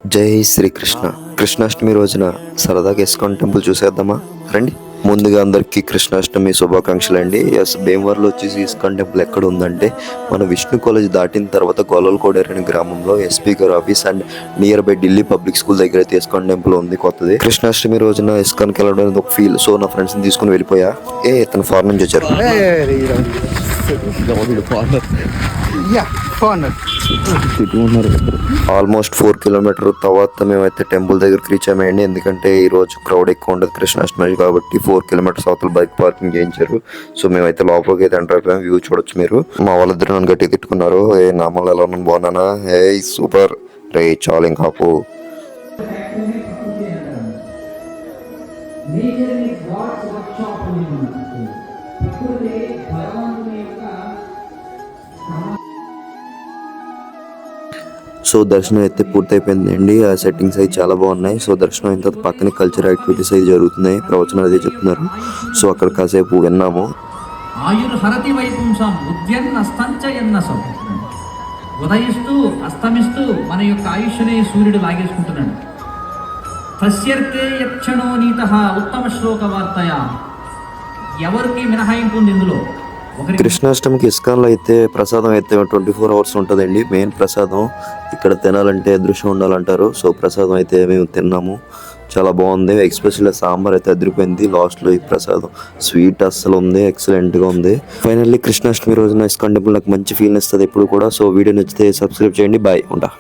జై శ్రీకృష్ణ. కృష్ణాష్టమి రోజున సరదాగా ఇస్కాన్ టెంపుల్ చూసేద్దామా రండి. ముందుగా అందరికీ కృష్ణాష్టమి శుభాకాంక్షలు అండి. భీమవరంలో వచ్చేసి ఇస్కాన్ టెంపుల్ ఎక్కడ ఉందంటే మన విష్ణు కాలేజ్ దాటిన తర్వాత గోలల్కోడేరు అనే గ్రామంలో ఎస్పీ గారి office and near by Delhi public school దగ్గర అయితే ఇస్కాన్ టెంపుల్ ఉంది కొత్తది. కృష్ణాష్టమి రోజున ఇస్కాన్కి వెళ్ళడం అనేది ఒక ఫీల్. సో నా ఫ్రెండ్స్ ని తీసుకుని వెళ్ళిపోయా. తన ఫారెన్ నుంచి వచ్చారు. ఆల్మోస్ట్ 4 కిలోమీటర్ తర్వాత మేమైతే టెంపుల్ దగ్గరికి రీచ్ అయ్యామండి. ఎందుకంటే ఈ రోజు క్రౌడ్ ఎక్కువ ఉండదు కృష్ణాష్టమి కాబట్టి 4 కిలోమీటర్స్ అవతల బైక్ పార్కింగ్ చేయించారు. సో మేమైతే లోపలికి అయితే ఎంటర్ అయిపోయాం. వ్యూ చూడొచ్చు మీరు. మా వాళ్ళిద్దరు నన్ను గట్టి తిట్టుకున్నారు. నామాలు ఎలా ఉన్నాను బాగున్నానా? సూపర్ రే చాలు ఇంకా ఆపు. సో దర్శనం అయితే పూర్తయిపోయిందండి. ఆ సెట్టింగ్స్ అయితే చాలా బాగున్నాయి. సో దర్శనం అయిన తర్వాత పక్కనే కల్చర్ యాక్టివిటీస్ అయితే జరుగుతున్నాయి. ప్రవచనాలు అయితే చెప్తున్నారు. సో అక్కడ కాసేపు విన్నాము. ఆయుర్హరతి వైపుంసం ఉద్యన్నస్తంచయన్నసం. ఉదయిస్తూ అస్తమిస్తూ మన యొక్క ఆయుష్ని సూర్యుడు లాగేసుకుంటున్నాడు. తస్యర్కే యక్షణో నీతః ఉత్తమ శ్లోక వార్తయ. ఎవరికి మినహాయింపు ఉంది ఇందులో? కృష్ణాష్టమికి ఇస్కాన్లో అయితే ప్రసాదం అయితే 24 అవర్స్ ఉంటుందండి. మెయిన్ ప్రసాదం ఇక్కడ తినాలంటే దృశ్యం ఉండాలంటారు. సో ప్రసాదం అయితే మేము తిన్నాము. చాలా బాగుంది. ఎక్స్పెషల్లీ సాంబార్ అయితే అదిరిపోయింది. లాస్ట్లో ఈ ప్రసాదం స్వీట్ అస్సలు ఉంది. ఎక్సలెంట్గా ఉంది. ఫైనల్లీ కృష్ణాష్టమి రోజున ఇస్కాన్ టెంపుల్ నాకు మంచి ఫీల్ ఇస్తుంది ఎప్పుడు కూడా. సో వీడియో నచ్చితే సబ్స్క్రైబ్ చేయండి. బాయ్ ఉంటా.